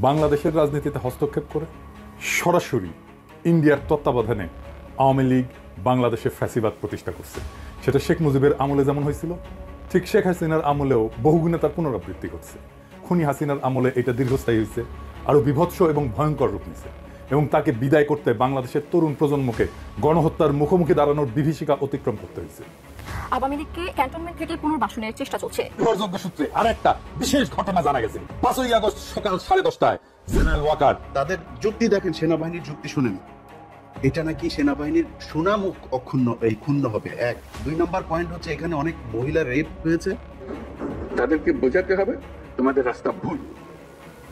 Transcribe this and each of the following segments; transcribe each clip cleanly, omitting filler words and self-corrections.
বাংলাদেশের রাজনীতিতে হস্তক্ষেপ করে সরাসরি ইন্ডিয়ার তত্ত্বাবধানে আওয়ামী লীগ বাংলাদেশে ফ্যাসিবাদ প্রতিষ্ঠা করছে। সেটা শেখ মুজিবের আমলে যেমন হয়েছিল, ঠিক শেখ হাসিনার আমলেও বহুগুণে তার পুনরাবৃত্তি ঘটছে। খুনি হাসিনার আমলে এটা দীর্ঘস্থায়ী হয়েছে, আরও বিভৎস এবং ভয়ঙ্কর রূপ নিছে, এবং তাকে বিদায় করতে বাংলাদেশের তরুণ প্রজন্মকে গণহত্যার মুখোমুখি দাঁড়ানোর বিভীষিকা অতিক্রম করতে হয়েছে। আওয়ামী লীগকে ক্যান্টনমেন্ট থেকে পুনর্বাসনের চেষ্টা চলছে। নির্ভরযোগ্য সূত্রে আরেকটা বিশেষ ঘটনা জানা গেছে। 5ই আগস্ট সকাল 10:30টায় জেনারেল ওয়াকার তাদের যুক্তি দেখেন, সেনাবাহিনীর যুক্তি শুনেন। এটা নাকি সেনাবাহিনীর সুনাম ক্ষুণ্ণ হবে। 1 2 নম্বর পয়েন্ট হচ্ছে এখানে অনেক মহিলা রেপ হয়েছে, তাদেরকে বোঝাতে হবে তোমাদের রাস্তা ভুল,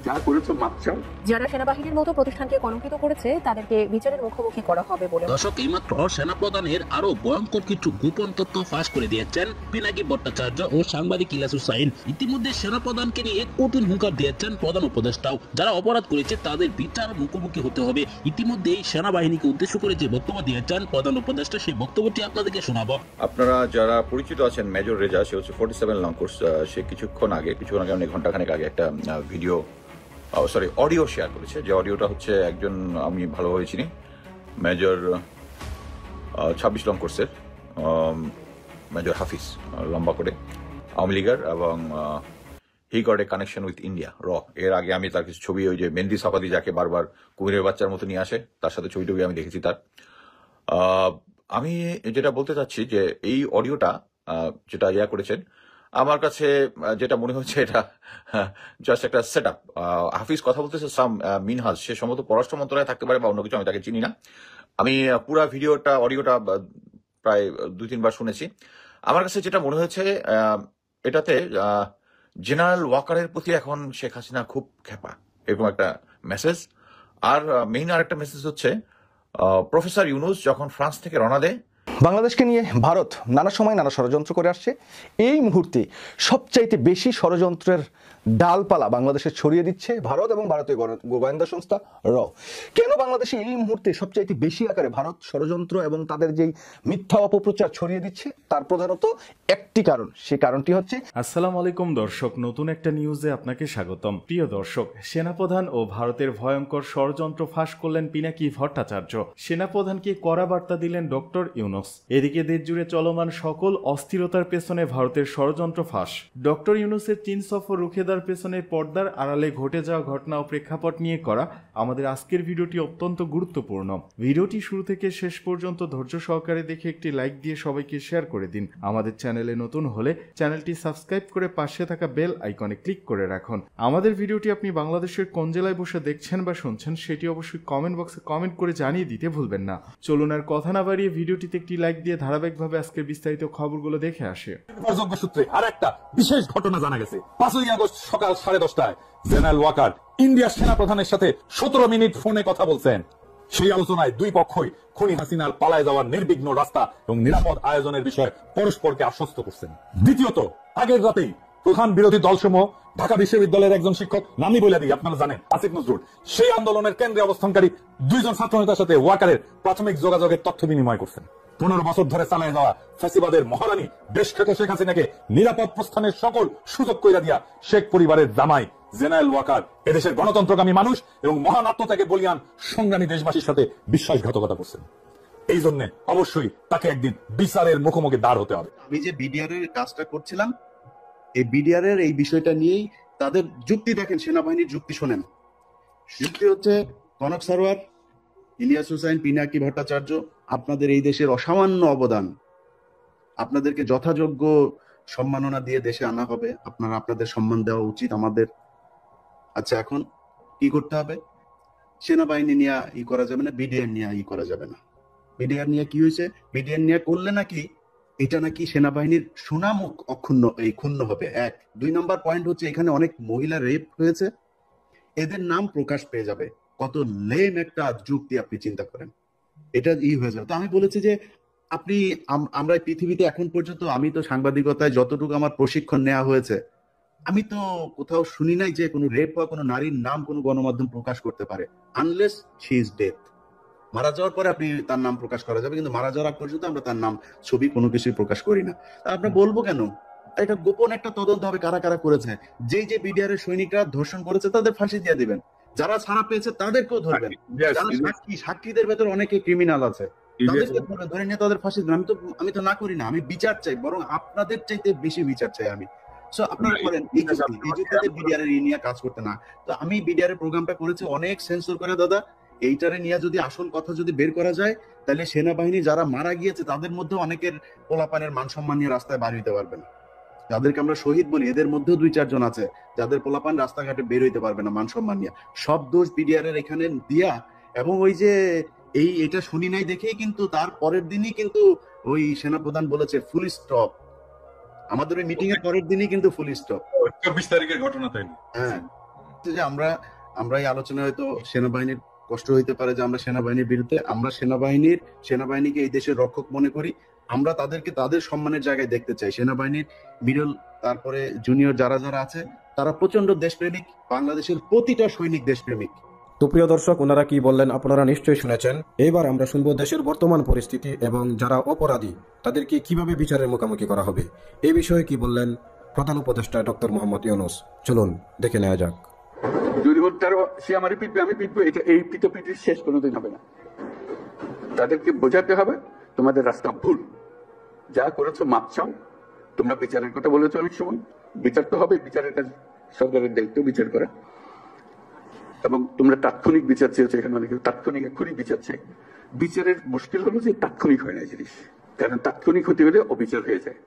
যা করেছো মাপ চাও। যারা সেনাবাহিনীর মতো প্রতিষ্ঠানকে কলঙ্কিত করেছে তাদেরকে বিচারের মুখোমুখি করা হবে বলে। দর্শক, এইমাত্র সেনাপ্রধানের আরো ভয়ঙ্কর কিছু গোপন তথ্য ফাঁস করে দিয়েছেন পিনাকি ভট্টাচার্য ও সাংবাদিক ইলিয়াস হুসাইন। ইতিমধ্যে সেনাপ্রধানকে নিয়ে কঠিন হুঁকার দিয়েছেন প্রধান উপদেষ্টাও। যারা অপরাধ করেছে তাদের বিচার মুখোমুখি হতে হবে। ইতিমধ্যে সেনাবাহিনীকে উদ্দেশ্য করে যে বক্তব্য দিয়েছেন প্রধান উপদেষ্টা, সেই বক্তব্যটি আপনাদেরকে শোনাবো। আপনারা যারা পরিচিত আছেন, মেজর রেজা, সে হচ্ছে 47 লং কোর্স। সে কিছুক্ষণ আগে মানে ঘন্টাখানেক আগে একটা অডিও শেয়ার করেছে। যে অডিওটা হচ্ছে একজন আমি ভালোভাবে চিনি, মেজর 26 লং কোর্সের মেজর হাফিজ, লম্বা করে আওয়ামী লীগের, এবং he got a connection with India এর আগে আমি তার কিছু ছবি, ওই যে মেহেন্দি সাফাদি যাকে বারবার কুমিরের বাচ্চার মতো নিয়ে আসে, তার সাথে ছবি টবি আমি দেখেছি তার। আমি যেটা বলতে চাচ্ছি যে এই অডিওটা যেটা করেছেন, আমার কাছে যেটা মনে হচ্ছে এটা জাস্ট একটা সেট আপ। হাফিজ কথা বলতেছে মিনহাজ, সে সম্ভবত পররাষ্ট্র মন্ত্রণালয়ে থাকতে পারে বা অন্য কিছু, আমি তাকে চিনি না। আমি পুরা অডিওটা প্রায় 2-3 বার শুনেছি। আমার কাছে যেটা মনে হয়েছে, এটাতে জেনারেল ওয়াকারের প্রতি এখন শেখ হাসিনা খুব ক্ষেপা, এরকম একটা মেসেজ। আর মেইন আরেকটা মেসেজ হচ্ছে, প্রফেসর ইউনুস যখন ফ্রান্স থেকে রওনা দেয়, বাংলাদেশকে নিয়ে ভারত নানা সময় নানা ষড়যন্ত্র করে আসছে। এই মুহূর্তে সবচাইতে বেশি ষড়যন্ত্রের ডালপালা বাংলাদেশে ছড়িয়ে দিচ্ছে ভারত এবং ভারতীয় গোয়েন্দা সংস্থা কেন বাংলাদেশে এই মুহূর্তে সবচাইতে বেশি আকারে ভারত ষড়যন্ত্র এবং তাদের যেই মিথ্যা অপপ্রচার ছড়িয়ে দিচ্ছে, তার প্রধানত একটি কারণ। সেই কারণটি হচ্ছে, আসসালামু আলাইকুম দর্শক, নতুন একটা নিউজে আপনাকে স্বাগতম। প্রিয় দর্শক, সেনাপ্রধান ও ভারতের ভয়ঙ্কর ষড়যন্ত্র ফাঁস করলেন পিনাকি ভট্টাচার্য। সেনাপ্রধানকে কড়া বার্তা দিলেন ডক্টর ইউনুস। এদিকে দেশ জুড়ে চলমান সকল অস্থিরতার পেছনে ভারতের ষড়যন্ত্র ফাঁস। ডক্টর ইউনুসের চীন সফর রুখে দেওয়ার পেছনে পর্দার আড়ালে ঘটে যাওয়া ঘটনা ও প্রেক্ষাপট নিয়ে করা আমাদের আজকের ভিডিওটি অত্যন্ত গুরুত্বপূর্ণ। ভিডিওটি শুরু থেকে শেষ পর্যন্ত ধৈর্য সহকারে দেখে একটি লাইক দিয়ে সবাইকে শেয়ার করে দিন। আমাদের চ্যানেলে নতুন হলে চ্যানেলটি সাবস্ক্রাইব করে পাশে থাকা বেল আইকনে ক্লিক করে রাখুন। আমাদের ভিডিওটি আপনি বাংলাদেশের কোন জেলায় বসে দেখছেন বা শুনছেন সেটি অবশ্যই কমেন্ট বক্সে কমেন্ট করে জানিয়ে দিতে ভুলবেন না। চলুন আর কথা না বাড়িয়ে ভিডিওটিতে একটি লাইক দিয়ে ধারাবাহিকভাবে আজকের বিস্তারিত খবরগুলো দেখে আসে। নির্ভরযোগ্য সূত্রে আরেকটা বিশেষ ঘটনা জানা গেছে। 5ই আগস্ট সকাল 10:30টায় জেনারেল ওয়াকার ইন্ডিয়ার সেনাপ্রধানের সাথে 17 মিনিট ফোনে কথা বলছেন। সেই আলোচনায় দুই পক্ষই খুনি হাসিনার পালায় যাওয়ার নির্বিঘ্ন রাস্তা এবং নিরাপদ আয়োজনের বিষয়ে পরস্পরকে আশ্বস্ত করছেন। দ্বিতীয়ত, আগের রাতেই প্রধান বিরোধী দলসমূহ ঢাকা বিশ্ববিদ্যালয়ের একজন শিক্ষক, নামই বলে দিই, আপনারা জানেন, আসিফ নজরুল, সেই আন্দোলনের কেন্দ্রে অবস্থানকারী 2 জন ছাত্রনেতার সাথে ওয়াকারের প্রাথমিক যোগাযোগের তথ্য বিনিময় করছেন। 15 বছর ধরে চালায় যাওয়া ফ্যাসিবাদের মহারানী দেশ থেকে শেখ হাসিনাকে নিরাপদ প্রস্থানের সকল সুযোগ কইরা দিয়া শেখ পরিবারের জামাই জেনারেল ওয়াকার এদেশের গণতন্ত্রকামী মানুষ এবং মহান আত্মত্যাগে বলিয়ান সংগ্রামী দেশবাসীর সাথে বিশ্বাসঘাতকতা করছেন। এই জন্য অবশ্যই তাকে একদিন বিচারের মুখোমুখি দাঁড় হতে হবে। আমি যে বিডিআর এর কাজটা করছিলাম, এই বিডিআর এর এই বিষয়টা নিয়েই তাদের যুক্তি দেখেন, সেনাবাহিনীর যুক্তি শোনেন। যুক্তি হচ্ছে, কনক সারোয়ার, ইলিয়াস হুসাইন, পিনাকি ভট্টাচার্য, আপনাদের এই দেশের অসামান্য অবদান, আপনাদেরকে যথাযোগ্য সম্মাননা দিয়ে দেশে আনা হবে, আপনাদের সম্মান দেওয়া উচিত আমাদের। আচ্ছা, এখন কি করতে হবে? সেনাবাহিনী নিয়ে করা যাবে না, বিডিআর নিয়ে করা যাবে না। বিডিআর নিয়ে কি হয়েছে? বিডিআর নিয়ে করলে নাকি এটা নাকি সেনাবাহিনীর সুনাম ক্ষুণ্ণ হবে। 1 2 নম্বর পয়েন্ট হচ্ছে এখানে অনেক মহিলা রেপ হয়েছে, এদের নাম প্রকাশ পেয়ে যাবে। কত লেম একটা যুক্তি, আপনি চিন্তা করেন, এটা হয়ে যাবে। তো আমি বলেছি যে আমরা পৃথিবীতে এখন পর্যন্ত, আমি তো সাংবাদিকতায় যতটুকু আমার প্রশিক্ষণ নেওয়া হয়েছে, আমি তো কোথাও শুনি নাই যে কোনো রেপ বা কোনো নারীর নাম কোনো গণমাধ্যম প্রকাশ করতে পারে, আনলেস শি ইজ ডেথ। মারা যাওয়ার পরে আপনি তার নাম প্রকাশ করা যাবে, কিন্তু মারা যাওয়ার আগ পর্যন্ত আমরা তার নাম, ছবি, কোনো কিছুই প্রকাশ করি না। আমরা বলবো কেন? এটা গোপন একটা তদন্ত হবে, কারা কারা করেছে। যে বিডিআর এর সৈনিকরা ধর্ষণ করেছে তাদের ফাঁসি দিয়ে দিবেন। যারা ছাড়া পেয়েছে তাদেরকেও ধরবেন। Yes, যারা yes. সাক্ষীদের ভেতর অনেকে ক্রিমিনাল আছে, তাদেরকে ধরে নিয়ে তাদের ফাঁসি দেন। আমি তো না করি না, আমি বিচার চাই, বরং আপনাদের চাইতে বেশি বিচার চাই আমি। সো আপনারা করেন এই যুক্তিতে বিডিআর এর নিয়ে কাজ করতে না। তো আমি বিডিআর এর প্রোগ্রামটা করেছি অনেক সেন্সর করে দাদা। এইটারে নিয়ে যদি আসল কথা যদি বের করা যায়, তাহলে সেনাবাহিনী যারা মারা গিয়েছে তাদের মধ্যে অনেকের পোলাপানের মান সম্মান নিয়ে রাস্তায় বার হইতে পারবে না। যাদেরকে আমরা শহীদ বলি এদের মধ্যেও 2-4 জন আছে যাদের পোলাপান রাস্তাঘাটে বের হইতে পারবে না মান সম্মান নিয়ে। সব দোষ বিডিআর এর এখানে দিয়া, এবং ওই যে এটা শুনি নাই দেখেই কিন্তু তার পরের দিনই কিন্তু ওই সেনাপ্রধান বলেছে ফুল স্টপ। আমাদের ওই মিটিং এর পরের দিনই কিন্তু ফুল স্টপ। 24 তারিখের ঘটনা, তাই না? হ্যাঁ, যে আমরা এই আলোচনায় হয়তো সেনাবাহিনীর কষ্ট হইতে পারে যে আমরা সেনাবাহিনীর বিরুদ্ধে, আমরা সেনাবাহিনীকে এই দেশের রক্ষক মনে করি। আমরা তাদেরকে তাদের সম্মানের জায়গায় দেখতে চাই। সেনাবাহিনীর মিডল, তারপরে জুনিয়র যারা যারা আছে তারা প্রচন্ড দেশপ্রেমিক, বাংলাদেশের প্রতিটা সৈনিক দেশপ্রেমিক। তো প্রিয় দর্শক, ওনারা কি বললেন আপনারা নিশ্চয়ই শুনেছেন। এবার আমরা শুনবো দেশের বর্তমান পরিস্থিতি এবং যারা অপরাধী তাদেরকে কিভাবে বিচারের মুখোমুখি করা হবে, এই বিষয়ে কি বললেন প্রধান উপদেষ্টা ডক্টর মোহাম্মদ ইউনূস। চলুন দেখে নেওয়া যাক। যদি তারা সে আমারই পিটবে, আমি পিটবো, এটা এই পিটোপিটির শেষ কোনোদিন হবে না। তাদেরকে বোঝাতে হবে তোমাদের রাস্তা ভুল, যা করেছো মাপ চাও। তোমরা বিচারের কথা বলেছো অনেক সময়, বিচার তো হবে, বিচারের কাজ সরকারের দায়িত্ব বিচার করা। এবং তোমরা তাৎক্ষণিক বিচার চেয়েছো, এখানে অনেকে তাৎক্ষণিক এক্ষুনি বিচার চাই। বিচারের মুশকিল হলো যে তাৎক্ষণিক হয় না জিনিস, কারণ তাৎক্ষণিক হতে হলে অবিচার হয়ে যায়।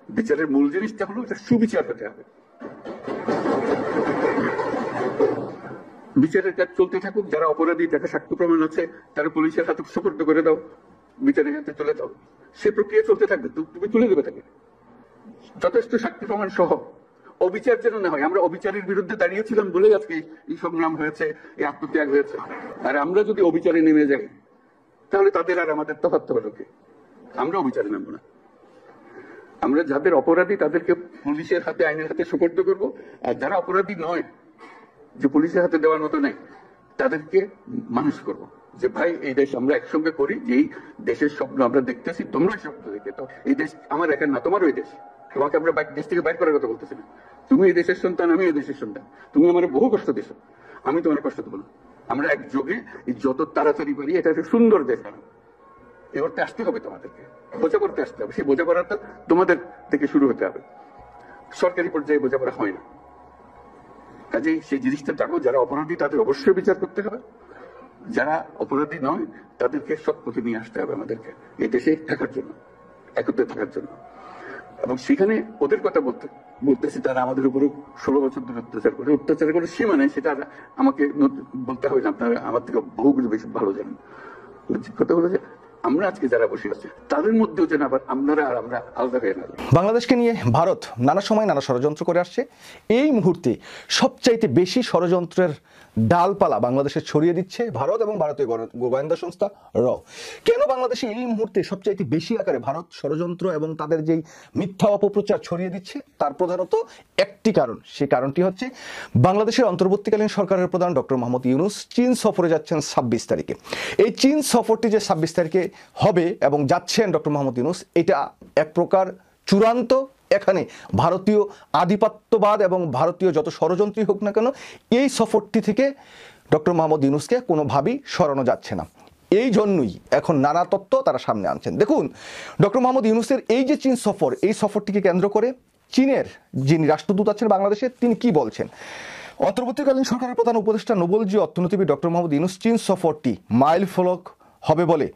বিচারের মূল জিনিসটা হলো এটা সুবিচার হতে হবে। বিচারের কাজ চলতে থাকুক, যারা অপরাধী, যারা সাক্ষ্য প্রমাণ আছে তারা পুলিশের হাতে সুপর্দ করে দাও, বিচারের হাতে তুলে দাও, সে প্রক্রিয়া চলতে থাকবে, তুমি তুলে দেবে তাকে যথেষ্ট সাক্ষ্য প্রমাণ সহ। অবিচার যেন না হয়। আমরা অবিচারের বিরুদ্ধে দাঁড়িয়েছিলাম বলেই আজকে এই সংগ্রাম হয়েছে, এই আত্মত্যাগ হয়েছে। আর আমরা যদি অবিচারে নেমে যাই তাহলে তাদের আর আমাদের তফাৎ হলো কি? আমরা অবিচারে নামবো না। আমরা যাদের অপরাধী তাদেরকে পুলিশের হাতে, আইনের হাতে সুপর্দ করবো, আর যারা অপরাধী নয়, যে পুলিশের হাতে দেওয়ার মতো নেই, তাদেরকে মানুষ করবো যে ভাই এই দেশ আমরা একসঙ্গে করি, যেই দেশের স্বপ্ন আমরা দেখতেছি, তোমরা স্বপ্ন দেখে, তো এই দেশ আমার একার না, তোমারও এই দেশ। তোমাকে আমরা দেশ থেকে বাইর করার কথা বলতেছি না। তুমি এই দেশের সন্তান, আমি এই দেশের সন্তান। তুমি আমার বহু কষ্ট দিয়েছো, আমি তোমার কষ্ট দেবো না। আমরা একযোগে যত তাড়াতাড়ি পারি এটা একটা সুন্দর দেশ বানাবো। এ করতে আসতে হবে, তোমাদেরকে বোঝাপড়তে আসতে হবে। সেই বোঝাপড়াটা তোমাদের থেকে শুরু হতে হবে, সরকারি পর্যায়ে বোঝাপড়া হয় না। কাজেই সেই জিনিসটা দেখো, যারা অপরাধী তাদের অবশ্যই বিচার করতে হবে, যারা অপরাধী নয় তাদেরকে সৎ পথে নিয়ে আসতে হবে আমাদেরকে, এই দেশে থাকার জন্য, একত্রে থাকার জন্য। এবং সেখানে ওদের কথা বলতেছি, তারা আমাদের উপরে 16 বছর ধরে অত্যাচার করে সীমা নেই, সেটা আমাকে বলতে হবে না, আপনারা আমার থেকে বহুগুলো বেশি ভালো জানেন। কথা হলো যে আমরা আজকে যারা বসে আছি তাদের মধ্যেও যেন আবার আপনারা আর আমরা আলাদা হয়ে না। বাংলাদেশকে নিয়ে ভারত নানা সময় নানা ষড়যন্ত্র করে আসছে। এই মুহূর্তে সবচাইতে বেশি ষড়যন্ত্রের ডালপালা বাংলাদেশে ছড়িয়ে দিচ্ছে ভারত এবং ভারতীয় গোয়েন্দা সংস্থা র। কেন বাংলাদেশে এই মুহূর্তে সবচাইতে বেশি আকারে ভারত ষড়যন্ত্র এবং তাদের যেই মিথ্যা অপপ্রচার ছড়িয়ে দিচ্ছে, তার প্রধানত একটি কারণ। সেই কারণটি হচ্ছে বাংলাদেশের অন্তর্বর্তীকালীন সরকারের প্রধান ডক্টর মোহাম্মদ ইউনূস চীন সফরে যাচ্ছেন 26 তারিখে। এই চীন সফরটি যে 26 তারিখে হবে এবং যাচ্ছেন ডক্টর মোহাম্মদ ইউনূস, এটা এক প্রকার চূড়ান্ত। এখানে ভারতীয় আধিপত্যবাদ এবং ভারতীয় যত ষড়যন্ত্রই হোক না কেন, এই সফরটি থেকে ডক্টর মোহাম্মদ ইউনূসকে কোনোভাবেই সরানো যাচ্ছে না। এই জন্যই এখন নানা তত্ত্ব তারা সামনে আনছেন। দেখুন, ডক্টর মোহাম্মদ ইউনূসের এই যে চীন সফর, এই সফরটিকে কেন্দ্র করে চীনের যিনি রাষ্ট্রদূত আছেন বাংলাদেশে, তিনি কি বলছেন। অন্তর্বর্তীকালীন সরকারের প্রধান উপদেষ্টা নোবেলজি অর্থনীতিবিদ ডক্টর মোহাম্মদ ইউনূস চীন সফরটি মাইল ফলক হবে বলে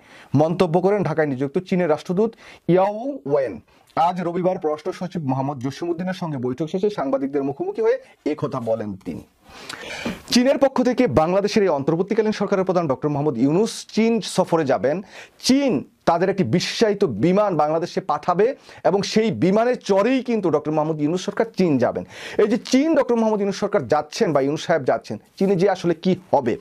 মন্তব্য করেন ঢাকায় নিযুক্ত চীনের রাষ্ট্রদূত ইয়াও ওয়েন। আজ রবিবার পররাষ্ট্র সচিব মোহাম্মদ জসিমউদ্দিনের সঙ্গে বৈঠক শেষে সাংবাদিকদের মুখোমুখি হয়ে একথা বলেন তিনি। চীনের পক্ষ থেকে বাংলাদেশের এই অন্তর্বর্তীকালীন সরকারের প্রধান ডক্টর মোহাম্মদ ইউনূস চীন সফরে যাবেন। চীন তাদের একটি বিশ্বায়িত বিমান বাংলাদেশে পাঠাবে এবং সেই বিমানের চড়েই কিন্তু ডক্টর মোহাম্মদ ইউনূস সরকার চীন যাবেন। এই যে চীন ডক্টর মোহাম্মদ ইউনূস সরকার যাচ্ছেন বা ইউনূস সাহেব যাচ্ছেন, চীনে যে আসলে কি হবে,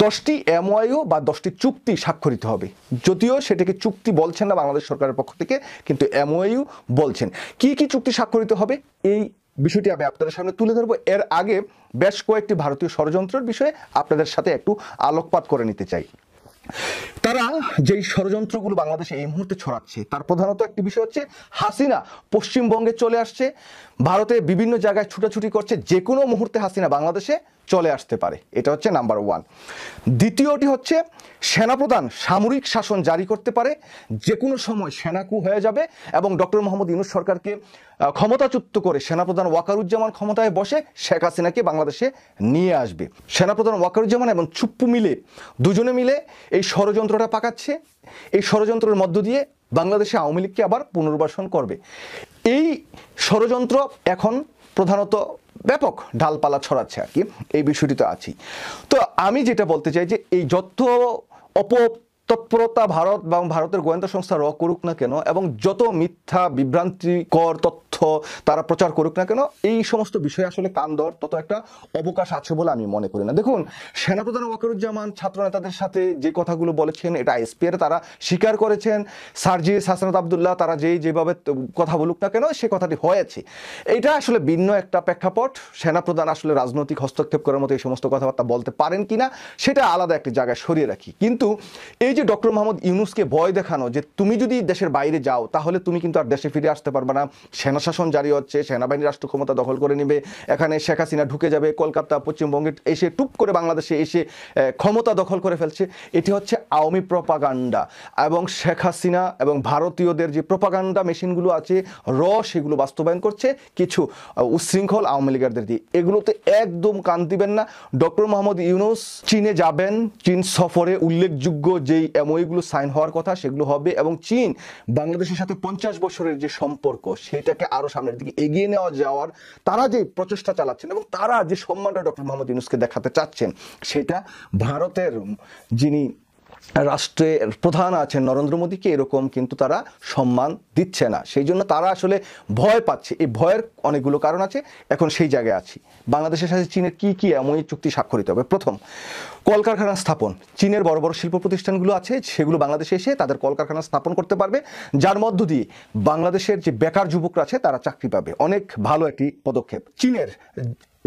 10টি MOU বা 10টি চুক্তি স্বাক্ষরিত হবে। যদিও সেটাকে চুক্তি বলছেন না বাংলাদেশ সরকারের পক্ষ থেকে, কিন্তু MOU বলছেন। কি কি চুক্তি স্বাক্ষরিত হবে এই বিষয়টি আমি আপনাদের সামনে তুলে ধরবো। এর আগে বেশ কয়েকটি ভারতীয় ষড়যন্ত্রের বিষয়ে আপনাদের সাথে একটু আলোকপাত করে নিতে চাই। তারা যেই ষড়যন্ত্রগুলো বাংলাদেশে এই মুহূর্তে ছড়াচ্ছে, তার প্রধানত একটি বিষয় হচ্ছে হাসিনা পশ্চিমবঙ্গে চলে আসছে, ভারতে বিভিন্ন জায়গায় ছুটাছুটি করছে, যে কোনো মুহূর্তে হাসিনা বাংলাদেশে চলে আসতে পারে। এটা হচ্ছে নাম্বার 1। দ্বিতীয়টি হচ্ছে সেনাপ্রধান সামরিক শাসন জারি করতে পারে, যে কোনো সময় সেনাকু হয়ে যাবে এবং ডক্টর মোহাম্মদ ইউনূস সরকারকে ক্ষমতাচ্যুত করে সেনাপ্রধান ওয়াকারুজ্জামান ক্ষমতায় বসে শেখ হাসিনাকে বাংলাদেশে নিয়ে আসবে। সেনাপ্রধান ওয়াকারুজ্জামান এবং চুপ্পু মিলে দুজনে মিলে এই ষড়যন্ত্রটা পাকাচ্ছে। এই ষড়যন্ত্রের মধ্য দিয়ে বাংলাদেশে আওয়ামী লীগকে আবার পুনর্বাসন করবে। এই ষড়যন্ত্র এখন প্রধানত ব্যাপক ঢালপালা ছড়াচ্ছে আর কি, এই বিষয়টি তো আছেই। তো আমি যেটা বলতে চাই যে এই যত তৎপরতা ভারত এবং ভারতের গোয়েন্দা সংস্থা করুক না কেন এবং যত মিথ্যা বিভ্রান্তিকর তথ্য তারা প্রচার করুক না কেন, এই সমস্ত বিষয়ে আসলে কান দেওয়ার তত একটা অবকাশ আছে বলে আমি মনে করি না। দেখুন, সেনাপ্রধান ওয়াকারুজ্জামান ছাত্র নেতাদের সাথে যে কথাগুলো বলেছেন এটা আইএসপিআর তারা স্বীকার করেছেন। সার্জিস হাসানাত আবদুল্লাহ তারা যেভাবে কথা বলুক না কেন সে কথাটি হয়েছে। এটা আসলে ভিন্ন একটা প্রেক্ষাপট। সেনাপ্রধান আসলে রাজনৈতিক হস্তক্ষেপ করার মতো এই সমস্ত কথাবার্তা বলতে পারেন কিনা সেটা আলাদা একটি জায়গায় সরিয়ে রাখি। কিন্তু এই যে ডক্টর মোহাম্মদ ইউনূসকে ভয় দেখানো যে তুমি যদি দেশের বাইরে যাও তাহলে তুমি কিন্তু আর দেশে ফিরে আসতে পারবে না, সেনা শাসন জারি হচ্ছে, সেনাবাহিনী রাষ্ট্র ক্ষমতা দখল করে নেবে, এখানে শেখ হাসিনা ঢুকে যাবে, কলকাতা পশ্চিমবঙ্গে এসে টুপ করে বাংলাদেশে এসে ক্ষমতা দখল করে ফেলছে। এটি হচ্ছে আওয়ামী প্রপাগান্ডা এবং শেখ হাসিনা এবং ভারতীয়দের যে প্রপাগান্ডা মেশিনগুলো আছে সেগুলো বাস্তবায়ন করছে কিছু উচ্ছৃঙ্খল আওয়ামী লীগারদের দিয়ে। এগুলোতে একদম কান দিবেন না। ডক্টর মোহাম্মদ ইউনূস চীনে যাবেন, চীন সফরে উল্লেখযোগ্য যেই এমওইগুলো সাইন হওয়ার কথা সেগুলো হবে এবং চীন বাংলাদেশের সাথে 50 বছরের যে সম্পর্ক সেটাকে আরো সামনের দিকে এগিয়ে নেওয়া যাওয়ার তারা যে প্রচেষ্টা চালাচ্ছেন এবং তারা যে সম্মানটা ডক্টর মোহাম্মদ ইউনূসকে দেখাতে চাচ্ছেন সেটা ভারতের যিনি রাষ্ট্রের প্রধান আছেন নরেন্দ্র মোদীকে এরকম কিন্তু তারা সম্মান দিচ্ছে না। সেই জন্য তারা আসলে ভয় পাচ্ছে। এই ভয়ের অনেকগুলো কারণ আছে। এখন সেই জায়গায় আছি। বাংলাদেশের সাথে চীনের কি কি এমওইউ চুক্তি স্বাক্ষরিত হবে? প্রথম, কলকারখানা স্থাপন। চীনের বড় বড় শিল্প প্রতিষ্ঠানগুলো আছে সেগুলো বাংলাদেশে এসে তাদের কলকারখানা স্থাপন করতে পারবে, যার মধ্য দিয়ে বাংলাদেশের যে বেকার যুবকরা আছে তারা চাকরি পাবে। অনেক ভালো একটি পদক্ষেপ। চীনের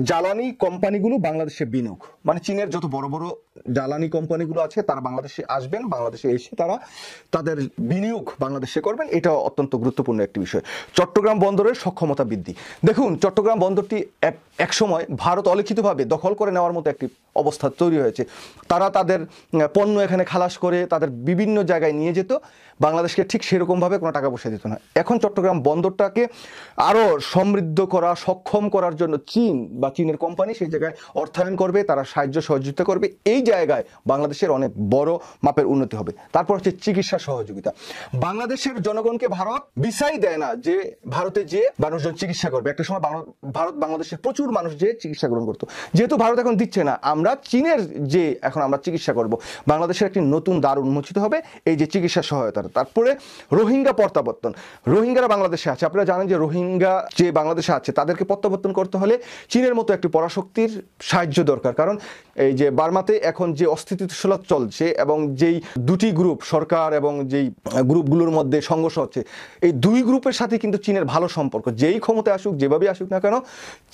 জ্বালানি কোম্পানিগুলো বাংলাদেশে বিনিয়োগ, মানে চীনের যত বড় বড় জ্বালানি কোম্পানিগুলো আছে তারা বাংলাদেশে আসবেন, বাংলাদেশে এসে তারা তাদের বিনিয়োগ বাংলাদেশে করবেন। এটা অত্যন্ত গুরুত্বপূর্ণ একটি বিষয়। চট্টগ্রাম বন্দরের সক্ষমতা বৃদ্ধি। দেখুন, চট্টগ্রাম বন্দরটি এক সময় ভারত অলিখিতভাবে দখল করে নেওয়ার মতো একটি অবস্থা তৈরি হয়েছে। তারা তাদের পণ্য এখানে খালাস করে তাদের বিভিন্ন জায়গায় নিয়ে যেত, বাংলাদেশকে ঠিক সেরকমভাবে কোনো টাকা পয়সা দিত না। এখন চট্টগ্রাম বন্দরটাকে আরও সমৃদ্ধ করা, সক্ষম করার জন্য চীন বা চীনের কোম্পানি সেই জায়গায় অর্থায়ন করবে, তারা সাহায্য সহযোগিতা করবে। এই জায়গায় বাংলাদেশের অনেক বড় মাপের উন্নতি হবে। তারপর হচ্ছে চিকিৎসা সহযোগিতা। বাংলাদেশের জনগণকে ভারত ভিসাই দেয় না যে ভারতে যেয়ে মানুষজন চিকিৎসা করবে। একটা সময় ভারত বাংলাদেশের প্রচুর মানুষ যে চিকিৎসা গ্রহণ করতো। যেহেতু ভারত এখন দিচ্ছে না, আমরা চীনের যে এখন আমরা চিকিৎসা করব, বাংলাদেশের একটি নতুন দ্বার উন্মোচিত হবে এই যে চিকিৎসা সহায়তা। তারপরে রোহিঙ্গা প্রত্যাবর্তন। রোহিঙ্গারা বাংলাদেশে আছে, আপনারা জানেন যে রোহিঙ্গা যে বাংলাদেশে আছে তাদেরকে প্রত্যাবর্তন করতে হলে চীনের মতো একটি পরাশক্তির সাহায্য দরকার। কারণ এই যে বার্মাতে এখন যে অস্থিতিশীলতা চলছে এবং যেই দুটি গ্রুপ সরকার এবং যেই গ্রুপগুলোর মধ্যে সংঘর্ষ হচ্ছে, এই দুই গ্রুপের সাথে কিন্তু চীনের ভালো সম্পর্ক। যেই ক্ষমতায় আসুক, যেভাবে আসুক না কেন,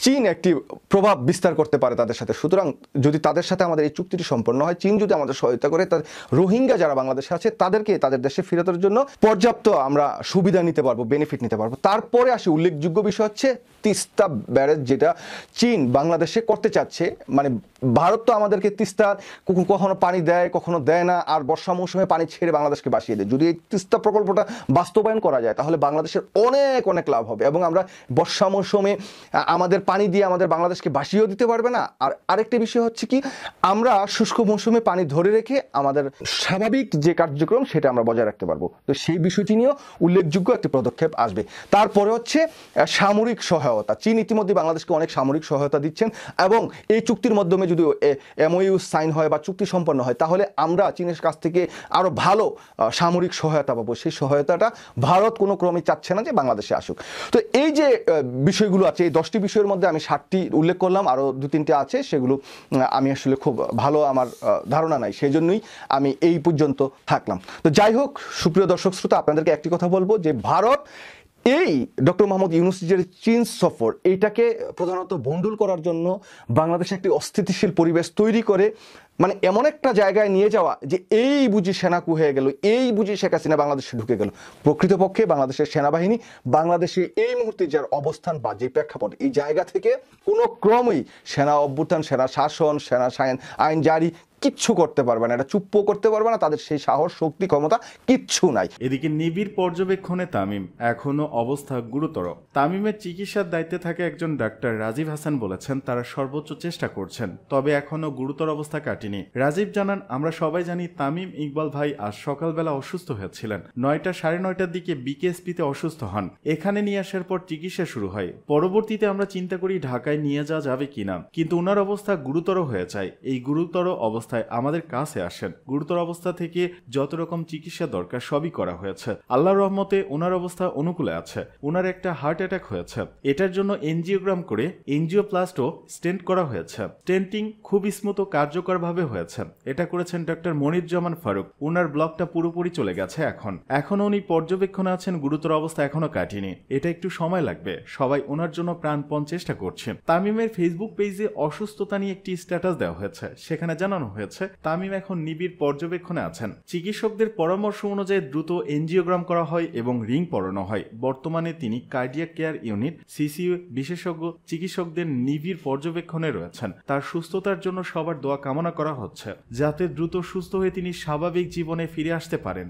চীন একটি প্রভাব বিস্তার করতে পারে তাদের সাথে। সুতরাং যদি তাদের সাথে আমাদের এই চুক্তিটি সম্পন্ন হয়, চীন যদি আমাদের সহায়তা করে, তার রোহিঙ্গা যারা বাংলাদেশে আছে তাদেরকে তাদের দেশে ফেরতের জন্য পর্যাপ্ত আমরা সুবিধা নিতে পারবো, বেনিফিট নিতে পারবো। তারপরে আসে উল্লেখযোগ্য বিষয় হচ্ছে তিস্তা ব্যারেজ, যেটা চীন বাংলাদেশে করতে চাচ্ছে। মানে ভারত তো আমাদেরকে তিস্তার কখনো পানি দেয়, কখনো দেয় না, আর বর্ষা মৌসুমে পানি ছেড়ে বাংলাদেশকে বাসিয়ে দেয়। যদি এই তিস্তা প্রকল্পটা বাস্তবায়ন করা যায় তাহলে বাংলাদেশের অনেক অনেক লাভ হবে এবং আমরা বর্ষা মৌসুমে আমাদের পানি দিয়ে আমাদের বাংলাদেশকে বাসিয়েও দিতে পারবে না। আর আরেকটি বিষয় হচ্ছে কি, আমরা শুষ্ক মৌসুমে পানি ধরে রেখে আমাদের স্বাভাবিক যে কার্যক্রম সেটা আমরা বজায় রাখতে পারবো। তো সেই বিষয়টি নিয়েও উল্লেখযোগ্য একটি পদক্ষেপ আসবে। তারপরে হচ্ছে সামরিক সহায়তা। চীন ইতিমধ্যে বাংলাদেশকে অনেক সামরিক সহায়তা দিচ্ছেন এবং এই চুক্তির মাধ্যমে যদি এমওইউ সাইন হয় বা চুক্তি সম্পন্ন হয় তাহলে আমরা চীনের কাছ থেকে আরো ভালো সামরিক সহায়তা পাবো। সেই সহায়তাটা ভারত কোনো ক্রমে চাচ্ছে না যে বাংলাদেশে আসুক। তো এই যে বিষয়গুলো আছে, এই 10টি বিষয়ের মধ্যে আমি 7টি উল্লেখ করলাম, আরো 2-3টে আছে, সেগুলো আমি আসলে খুব ভালো আমার ধারণা নাই, সেই জন্যই আমি এই পর্যন্ত থাকলাম। তো যাই হোক, সুপ্রিয় দর্শক শ্রোতা, আপনাদেরকে একটি কথা বলবো যে ভারত এই ডক্টর মোহাম্মদ ইউনূসের চীন সফর এইটাকে প্রধানত ভণ্ডুল করার জন্য বাংলাদেশে একটি অস্থিতিশীল পরিবেশ তৈরি করে মানে এমন একটা জায়গায় নিয়ে যাওয়া যে এই বুঝি সেনা কু হয়ে গেল, এই বুঝি শেখ হাসিনা বাংলাদেশে ঢুকে গেল। প্রকৃতপক্ষে বাংলাদেশের সেনাবাহিনী বাংলাদেশে এই মুহূর্তে যার অবস্থান বা যে প্রেক্ষাপট, এই জায়গা থেকে কোনো ক্রমেই সেনা অভ্যুত্থান, সেনা শাসন, সেনা আইন জারি কিচ্ছু করতে পারবে না, এটা চুপ্পও করতে পারবে না, তাদের সেই সাহস, শক্তি, ক্ষমতা কিচ্ছু নাই। এদিকে নিবিড় পর্যবেক্ষণে তামিম, এখনো অবস্থা গুরুতর। তামিমের চিকিৎসার দায়িত্বে থাকা একজন ডাক্তার রাজীব হাসান বলেছেন তারা সর্বোচ্চ চেষ্টা করছেন, তবে এখনো গুরুতর অবস্থা কাটেনি। রাজীব জানান, আমরা সবাই জানি তামিম ইকবাল ভাই আজ সকালবেলা অসুস্থ হয়েছিলেন। 9টা সাড়ে 9টার দিকে বিকেএসপিতে অসুস্থ হন। এখানে নিয়ে আসার পর চিকিৎসা শুরু হয়। পরবর্তীতে আমরা চিন্তা করি ঢাকায় নিয়ে যাওয়া যাবে কিনা, কিন্তু ওনার অবস্থা গুরুতর হয়ে যায়। এই গুরুতর অবস্থা আমাদের কাছে আসেন। গুরুতর অবস্থা থেকে যত রকম চিকিৎসা দরকার সবই করা হয়েছে। আল্লাহর রহমতে ওনার অবস্থা অনুকূলে আছে। ওনার একটা হার্ট অ্যাটাক হয়েছে, এটার জন্য এনজিওগ্রাম করে এনজিওপ্লাস্টও স্টেন্ট করা হয়েছে। স্টেন্টিং খুব স্মুথ ও কার্যকরভাবে হয়েছে। এটা করেছেন ডক্টর মনিরুজ্জামান ফারুক। ওনার ব্লকটা পুরোপুরি চলে গেছে। এখনো উনি পর্যবেক্ষণে আছেন, গুরুতর অবস্থা এখনো কাটেনি। এটা একটু সময় লাগবে। সবাই ওনার জন্য প্রাণপণ চেষ্টা করছেন। তামিমের ফেসবুক পেজে অসুস্থতা নিয়ে একটি স্ট্যাটাস দেওয়া হয়েছে, সেখানে জানানো হয়েছে তামিম এখন নিবিড় পর্যবেক্ষণে আছেন। চিকিৎসকদের পরামর্শ অনুযায়ী দ্রুত এনজিওগ্রাম করা হয় এবং রিং পরানো হয়। বর্তমানে তিনি কার্ডিয়াক কেয়ার ইউনিট সিসিইউ বিশেষজ্ঞ চিকিৎসকদের নিবিড় পর্যবেক্ষণে রয়েছেন। তার সুস্থতার জন্য সবার দোয়া কামনা করা হচ্ছে, যাতে দ্রুত সুস্থ হয়ে তিনি স্বাভাবিক জীবনে ফিরে আসতে পারেন।